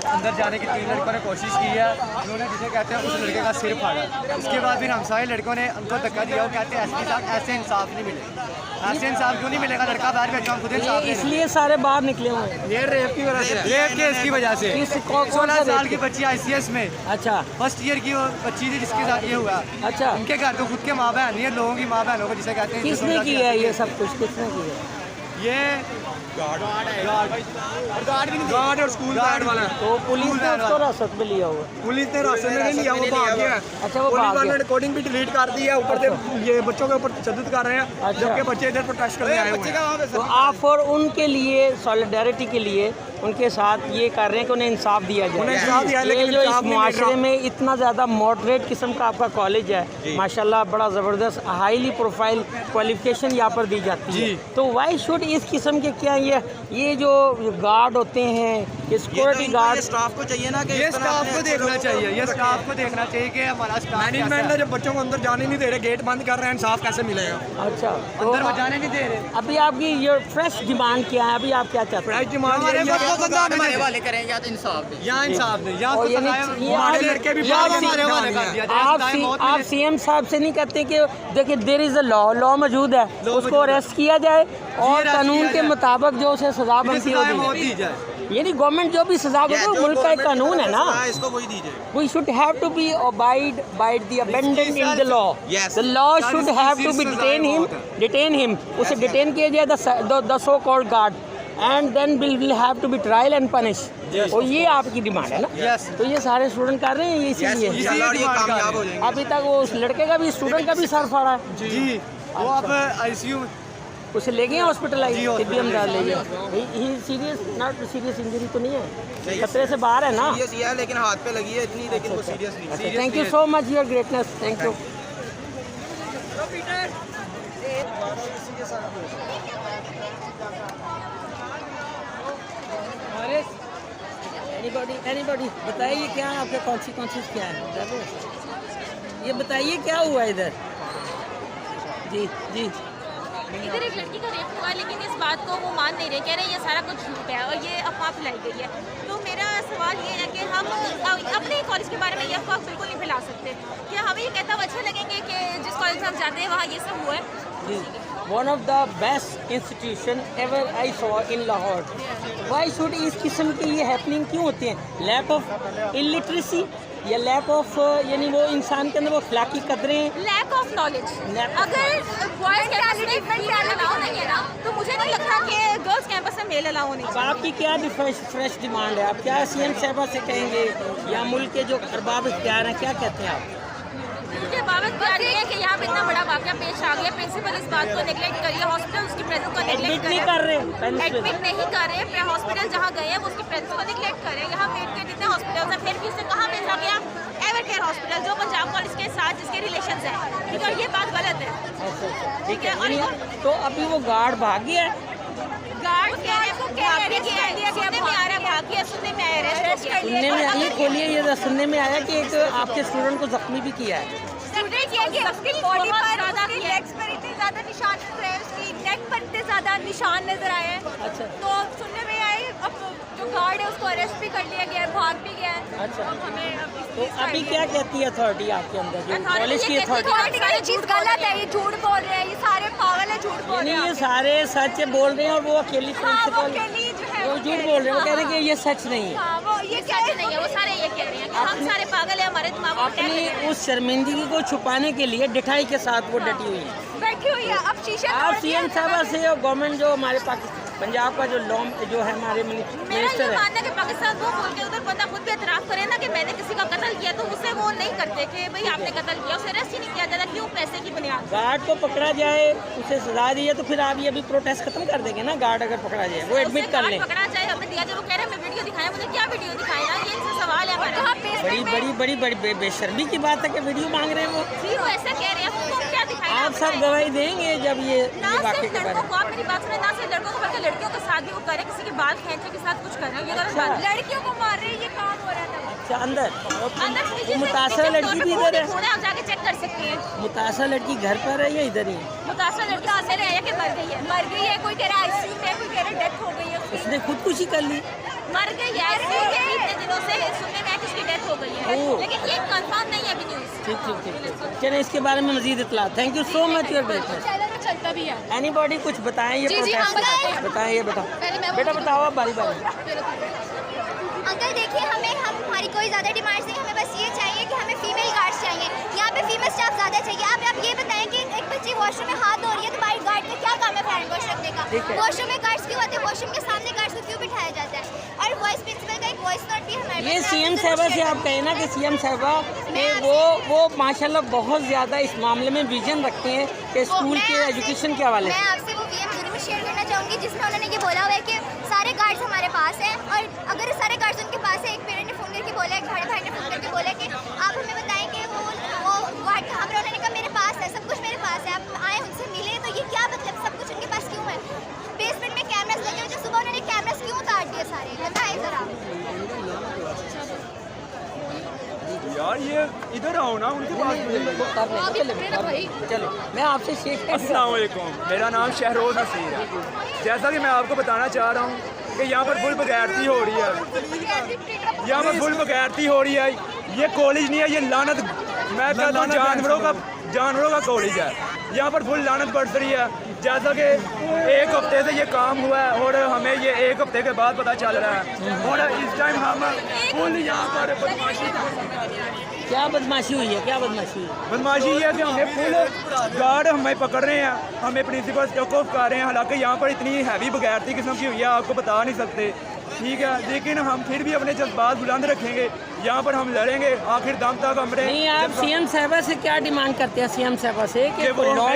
अंदर जाने की 3 लड़कों ने कोशिश की है, उन्होंने जिसे कहते हैं उस लड़के का सिर फाड़ा। उसके बाद फिर हम सारे लड़कों ने उनको धक्का दिया। वो कहते हैं एसपी साहब ऐसे इंसाफ नहीं मिलेगा। ऐसे इंसाफ क्यों नहीं मिलेगा? लड़का बाहर भेजो, हम खुद इंसाफ देंगे। इसलिए सारे बाहर निकले हुए हैं। ये रेप की वजह से, रेप केस की वजह से। 16 साल की बच्ची ICS में अच्छा, फर्स्ट ईयर की वो बच्ची थी जिसके साथ ये हुआ। अच्छा, उनके घर तो खुद के माँ बहन नहीं है, लोगों की माँ बहनों को जिसे कहते हैं। किसने किया है ये सब कुछ? किसने किया है? ये गार्ड और स्कूल गार्ड वाला। तो पुलिस ने उसको हिरासत में लिया हुआ। पुलिस ने हिरासत में नहीं लिया, वो भाग गया। अच्छा, वो भाग गया। रिकॉर्डिंग भी डिलीट कर दी है। ऊपर से ये बच्चों के ऊपर तशद्दुद कर रहे हैं, जबकि बच्चे इधर प्रोटेस्ट करने आए हुए हैं। तो आप और उनके लिए सॉलिडारिटी के लिए उनके साथ ये कर रहे हैं कि उन्हें इंसाफ दिया जाए। ये जो इस मुआशरे में इतना ज़्यादा मॉडरेट किस्म का आपका कॉलेज है, माशाल्लाह बड़ा ज़बरदस्त हाईली प्रोफाइल क्वालिफिकेशन यहाँ पर दी जाती है, तो वाई शुड इस किस्म के क्या ये जो गार्ड होते हैं, ये सिक्योरिटी गार्ड, स्टाफ को चाहिए ना कि ये स्टाफ को देखना चाहिए। ये स्टाफ को देखना चाहिए कि हमारा स्टाफ मैनेजमेंट है, जब बच्चों को अंदर जाने नहीं दे रहे, गेट बंद कर रहे हैं, इंसाफ कैसे मिलेगा? अच्छा, तो अंदर जाने नहीं दे रहे। अभी आपकी ये फ्रेश डिमांड क्या है? अभी आप क्या चाहते हैं? फ्रेश डिमांड हमारे वाले करें या तो इंसाफ दें, यहाँ इंसाफ नहीं, यहाँ हमारे लड़के भी आप CM साहब से नहीं कहते कि देखिए देयर इज अ लॉ मौजूद है, उसको अरेस्ट किया जाए और कानून के मुताबिक जो उसे सजा बनती होगी, यानी गवर्नमेंट जो भी सजा देगी वो मुल्क का एक कानून है ना, इसको वही दीजिए। We should have to be abide by the abundant in the law. The law should have to be detain him, उसे डिटेन किया जाए the so called guard and then will have to be trial and punish. और ये आपकी demand है ना? तो ये सारे स्टूडेंट कर रहे हैं ये इसीलिए। अभी तक वो उस लड़के का भी, स्टूडेंट का भी सर फाड़ा है जी, वो अब ICU उसे ले गए हॉस्पिटलाइज, तिब्बी अमदाद ले गए। ही सीरियस, नॉट सीरियस इंजरी तो नहीं है, खतरे से बाहर है ना? सीरियस है लेकिन हाथ पे लगी है इतनी, लेकिन वो सीरियस नहीं। Thank you so much your greatness, thank you. Anybody बताइए क्या आपके कॉन्सिक्वेंसेस क्या है? ये बताइए क्या हुआ इधर? जी जी, इधर एक लड़की का रेप हुआ, लेकिन इस बात को वो मान नहीं रहे, कह रहे हैं ये सारा कुछ झूठ है और ये अफवाह फैलाई गई है। तो मेरा सवाल ये है कि हम अपने कॉलेज के बारे में ये अफवाह बिल्कुल नहीं फैला सकते। क्या हमें ये कहता हुआ अच्छे लगेंगे कि जिस कॉलेज में हम जाते हैं वहाँ ये सब हुआ है? One of the best institution ever I saw in Lahore. Why should इस किस्म के ये हैपनिंग क्यों होते हैं? लैक ऑफ इलिटरेसी या लैक ऑफ, यानी वो इंसान के अंदर वो अखलाकी कदरें, लैक ऑफ नॉलेज। अगर बॉयज कैंपस में मेल अलाउ नहीं है ना, तो मुझे नहीं लगता कि गर्ल्स कैंपस में मेल अलाउ नहीं। अब आपकी क्या फ्रेश डिमांड है? आप क्या CM साहबा से कहेंगे या मुल्क के जो अरबाब इख्तियार हैं क्या कहते हैं आप? मुझे बाबत प्यार ये है कि यहाँ पे इतना बड़ा वाक़या पेश आ गया, प्रिंसिपल इस बात को नेगलेक्ट करिए, हॉस्पिटल उसकी प्रेजेंस को नेगलेक्ट नहीं कर रहे, एडमिट नहीं कर रहे, हॉस्पिटल जहाँ गए हैं वो उसकी प्रेजेंस को नेगलेक्ट कर रहे हैं। यहाँ मेड के जितने हॉस्पिटल्स हैं, फिर भी उसे कहाँ भेजा गया? एवरकेयर हॉस्पिटल, जो पंजाब कॉलेज के साथ जिसके रिलेशन है, ठीक है, ये बात गलत है, ठीक है। और तो अभी वो गार्ड भाग गया है, गार्ड सुनने में आ रहा है भाग गया, सुनने में आया अरेस्ट कर लिया। सुनने में ये खोलिए, ये सुनने में आया कि एक आपके स्टूडेंट को जख्मी भी किया है। स्टूडेंट ये कि उसकी बॉडी पर उसकी लेग्स पर इतने ज़्यादा निशान नजर आए, उसकी नेक पर इतने ज़्यादा निशान नजर आए हैं। अच्छा, तो सुनने में आए अब जो गार्ड है उसको अरेस्ट भी कर लिया गया है, भाग भी गया है। अच्छा, अब हमें तो अभी क्या कहती है अथॉरिटी आपके अंदर, जो कॉलेज की अथॉरिटी? ये चीज़ गलत है, ये झूठ बोल रहे हैं, ये सारे पागल है, झूठ बोल रहे हैं। ये सारे सच बोल रहे हैं और वो अकेली प्रिंसिपल वो झूठ बोल रहे हैं, वो कह रहे हैं कि ये सच नहीं है। वो ये सच नहीं है, वो सारे ये कह रहे हैं कि हम सारे पागल है, हमारे दिमाग में अपनी उस शर्मिंदगी को छुपाने के लिए डिठाई के साथ वो डटी हुई है, बैठी हुई है। अब शीशा आप CM साहबा से और गवर्नमेंट जो हमारे पाकिस्तान पंजाब का जो लॉ जो है हमारे मेरा मिनिस्टर ये है, मानना है कि पाकिस्तान वो बोल के उधर बंदा खुद भी एतराफ़ करे ना कि मैंने किसी का कत्ल किया, तो उससे वो नहीं करते कि भाई आपने कत्ल किया, उसे अरेस्ट ही नहीं किया जाता। क्यों? पैसे की बुनियाद। गार्ड को पकड़ा जाए, उसे सजा दी जाए, तो फिर आप ये अभी प्रोटेस्ट खत्म कर देंगे ना? गार्ड अगर पकड़ा जाए, वो एडमिट कर लें, पकड़ा जाए, हमें दिया जाए, वो कह रहे हैं मैं वीडियो दिखाया, मुझे क्या वीडियो दिखाया ना, ये इनसे सवाल है हमारा। बड़ी बेशर्मी की बात है कि वीडियो मांग रहे हैं वो। वो ऐसा कह रहे हैं, वो क्या दिखाया? आप सब गवाही देंगे जब ये वाकई के बारे में। आप मेरी बात सुने, ना सिर्फ लड़कों को बल्कि लड़कियों के साथ भी वो करे, किसी के बाल खींचने के साथ कुछ कर रहे हैं, ये गलत बात है। लड़कियों को मार रहे हैं, ये काम हो रहा था। अच्छा, अंदर अंदर मुतासर लड़की भी इधर है, आप जाके चेक कर सकते हैं। मुतासर लड़की घर पर है या इधर ही? मुतासर लड़की अंदर है कि मर गई है? मर गई है, कोई कह रहा है ICU में, कोई कह रहा है डेथ हो गई है, उसने खुदकुशी कर ली, मर गई है। इतने दिनों पंजाबी न्यूज़। ठीक ठीक ठीक ठीक। चलिए इसके बारे में मजीद इतला। Thank you so much your greatness. Channel में चलता भी है। एनीबॉडी कुछ बताएं ये जी, हम प्रोटेस्ट बताएं। बताएं ये बेटा बताओ आप बारी बारी। अंकल देखिए, हमारी कोई ज़्यादा डिमांड्स नहीं, हमें बस ये चाहिए कि हमें फीमेल गार्ड्स चाहिए। यहाँ पे फीमेल स्टाफ ज़्यादा चाहिए। आप ये बताएं कि एक बच्ची वॉशरूम में हाथ धो रही है तो बाहर गार्ड का क्या काम है हैंड वॉश रखने का? वॉशरूम में गार्ड्स क्यों आते हैं? वॉशरूम के सामने गार्ड्स को क्यों बिठाया जाता है? और वॉइस प्रिंसिपल का एक वॉइस नोट भी हमारे ये सीएम साहबा से आप कहें ना कि सीएम साहबा कि वो माशाल्लाह बहुत ज़्यादा इस मामले में विजन रखते हैं कि स्कूल के एजुकेशन के हवाले मैं आपसे वो वीएम जरूर शेयर करना चाहूँगी जिसमें उन्होंने ये बोला हुआ है कि सारे गार्ड्स हमारे पास हैं, और अगर सारे गार्ड्स उनके पास है, एक पेरेंट ने फ़ोन करके बोला, एक बड़े भाई ने फ़ोन करके बोला कि आप हमें बताएं कि वो गार्ड कहाँ पर। उन्होंने कहा मेरे पास है, सब कुछ मेरे पास है, आप आए उनसे मिले। तो ये क्या मतलब, सब कुछ उनके पास क्यों है? बेसमेंट में कैमरास लगे हुए थे, सुबह उन्होंने कैमरास क्यों उतार दिए सारे? बताएं ज़रा। यार ये इधर आओ ना, उनके पास चलो मैं आपसे शेख अस्सलाम वालेकुम, मेरा नाम शहरोज नसीर है। जैसा कि मैं आपको बताना चाह रहा हूँ कि यहाँ पर फुल बगैरती हो रही है, यहाँ पर फुल बगैरती हो रही है। ये कॉलेज नहीं है, ये लानत, मैं कहता हूँ जानवरों का कॉलेज है। यहाँ पर फुल लानत बढ़ रही है। जैसा कि एक हफ्ते से ये काम हुआ है और हमें ये एक हफ्ते के बाद पता चल रहा है, और इस टाइम हम फुल यहाँ पर क्या बदमाशी हुई है? क्या बदमाशी हुई है? बदमाशी ये है कि हमें फुल गार्ड हमें पकड़ रहे हैं, हमें प्रिंसिपल स्टॉक ऑफ कर रहे हैं। हालांकि यहाँ पर इतनी हैवी बगैरती किस्म की हुई है, आपको बता नहीं सकते, ठीक है। लेकिन हम फिर भी अपने जज्बात बुलंद रखेंगे, यहाँ पर हम लड़ेंगे आखिर दम तक। हमने नहीं, आप सीएम साहबा से क्या डिमांड करते हैं? सीएम साहबा से कि वो लॉ,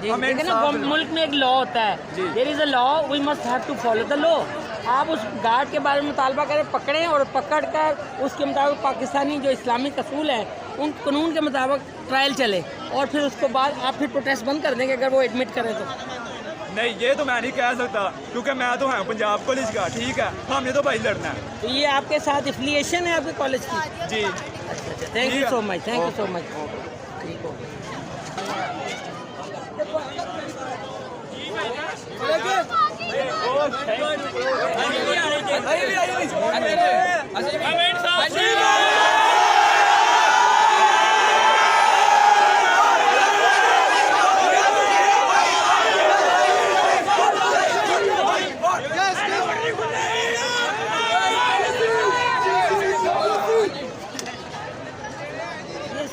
हमें देखिए ना, मुल्क में एक लॉ होता है, there is a law, we must have to follow the law. आप उस गार्ड के बारे में मुतालबा करें, पकड़ें और पकड़ कर उसके मुताबिक पाकिस्तानी जो इस्लामिक असूल हैं उन कानून के मुताबिक ट्रायल चले, और फिर उसके बाद आप फिर प्रोटेस्ट बंद कर देंगे अगर वो एडमिट करें तो। नहीं, ये तो मैं नहीं कह सकता क्योंकि मैं तो हूँ पंजाब कॉलेज का, ठीक है। हमने तो भाई लड़ना है। तो ये आपके साथ एफिलिएशन है आपके कॉलेज की? जी, thank you so much, thank you so much.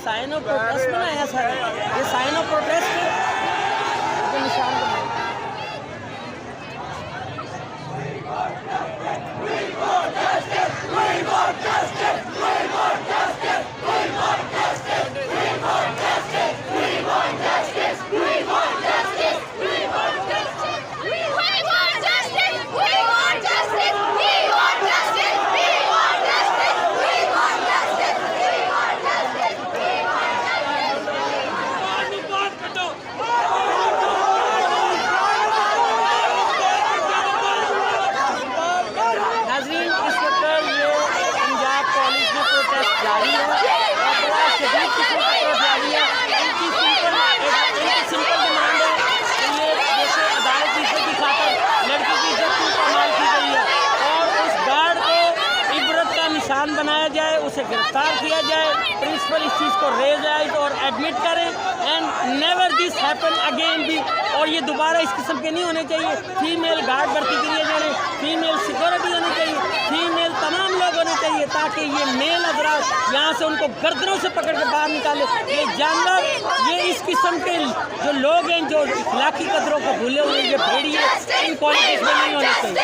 Sign of protest बनाया सर, ये साइन ऑफ प्रोटेस्ट के निशान बनाया। जारी है और बड़ा शदीद किस्म का जारी है। इनकी सिंपल डिमांड है कि ये जैसे अदालत की इज्जत की खातर लड़की की इज्जत की पामाल की गई है, और उस गार्ड को इबरत का निशान बनाया जाए, उसे गिरफ्तार किया जाए, प्रिंसिपल इस चीज़ को रेज और एडमिट करें, and never this happen again भी। और ये दोबारा इस किस्म के नहीं होने चाहिए। फीमेल गार्ड भर्ती किए जाने, फीमेल सिक्योरिटी होनी चाहिए, फीमेल तमाम लोग होने चाहिए, ताकि ये मेल हजरात यहाँ से उनको गर्दनों से पकड़ के बाहर निकाले। ये जानवर, ये इस किस्म के जो लोग हैं जो इखलाकी कदरों को भूले हुए, ये भेड़िए इन पॉलिटिक्स में नहीं होने चाहिए।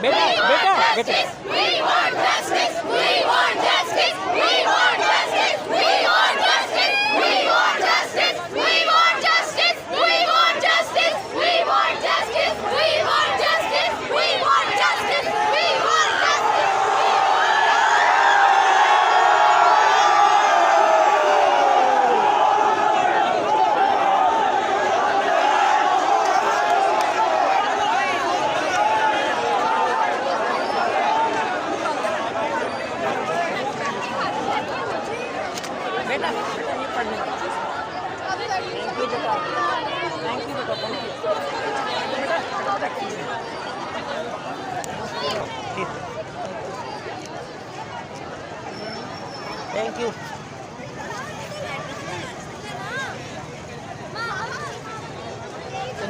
बेटा बेटा बेटा थैंक यू। यू।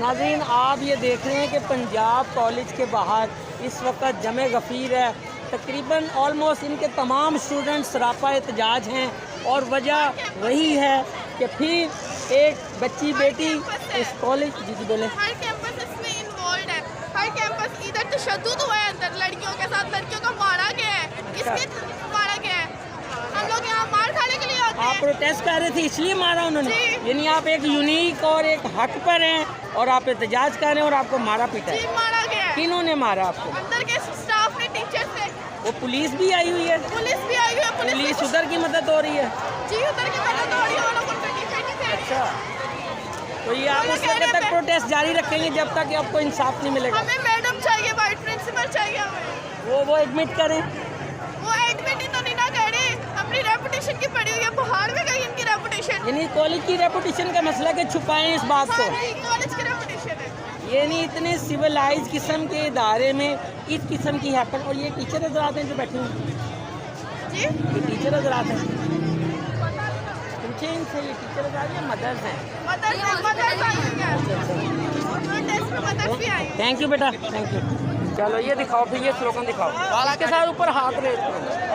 नाज़रीन, आप ये देख रहे हैं कि पंजाब कॉलेज के बाहर इस वक्त जमे गफ़ीर है। तकरीबन ऑलमोस्ट इनके तमाम स्टूडेंट सरापा एहतजाज हैं और वजह वही है कि फिर एक बच्ची बेटी इस कॉलेज जी बोले हर कैंपस इसमें इन्वॉल्व है। हर कैंपस इधर तशद्दुद हुआ है अंदर लड़कियों के साथ, लड़कियों को मारा गया है। किसके मारा गया है? हम लोग यहाँ मार खाने के लिए आते आप हैं। प्रोटेस्ट कर रहे थे इसलिए मारा उन्होंने? जी। यानी आप एक यूनिक और एक हक पर हैं और आप एहतजाज कर रहे हैं और आपको मारा पीटा जी है। मारा गया है। किन्होंने मारा आपको? अंदर के स्टाफ ने, टीचर्स ने, वो पुलिस भी आई हुई है? पुलिस भी आई हुई है। पुलिस उधर की मदद हो रही है? जी उधर की मदद हो रही है। वो लोग उनका डिफेंड से। अच्छा, तो ये आप वो उस कह वक्त रहे तक थे- प्रोटेस्ट जारी रखेंगे जब तक कि आपको इंसाफ नहीं मिलेगा? हमें मैडम चाहिए, वाइस प्रिंसिपल चाहिए हमें। वो एडमिट करें। वो एडमिट ही तो नहीं ना करे, अपनी रेपुटेशन की पड़ी हुई है। बाहर में गई इनकी रेपुटेशन। यानी कॉलेज की रेपुटेशन का मसला कि छुपाएं इस बात को। कॉलेज की रेपुटेशन है। ये नहीं इतने सिविलाइज किस्म के इदारे में इस किस्म की हैपन। और ये टीचर हजरात हैं जो बैठे हैं, जी ये टीचर हजरात हैं, पूछे इनसे, ये टीचर हजरात या मदर्स हैं? मदर्स भी आई। थैंक यू बेटा, थैंक यू। चलो ये दिखाओ, फिर ये स्लोगन दिखाओ, इसके साथ ऊपर हाथ रेज करो।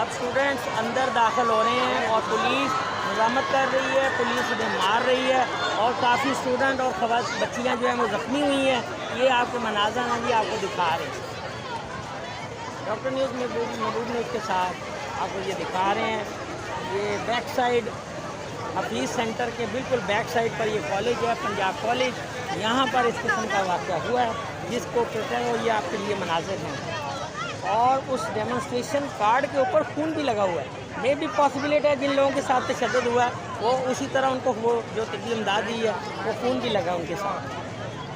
अब स्टूडेंट्स अंदर दाखिल हो रहे हैं और पुलिस निजामत कर रही है, पुलिस उन्हें मार रही है और काफ़ी स्टूडेंट और बच्चियाँ जो हैं वो ज़ख्मी हुई हैं। ये आपके मनाज़र हैं, ये आपको दिखा रहे हैं। डॉक्टर न्यूज़ महबूब न्यूज़ के साथ आपको ये दिखा रहे हैं। ये बैक साइड हफीज़ सेंटर के बिल्कुल बैक साइड पर ये कॉलेज है, पंजाब कॉलेज। यहाँ पर इस किस्म का वाक़या हुआ है जिसको प्रोटेस्ट, और ये आपके लिए मनाज़र हैं। और उस डेमोन्स्ट्रेशन कार्ड के ऊपर खून भी लगा हुआ है। मे भी पॉसिबिलिटी है जिन लोगों के साथ तशद्दुद हुआ है वो उसी तरह उनको वो जो तिब्बी इमदाद दी है वो खून भी लगा उनके साथ,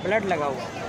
ब्लड लगा हुआ है।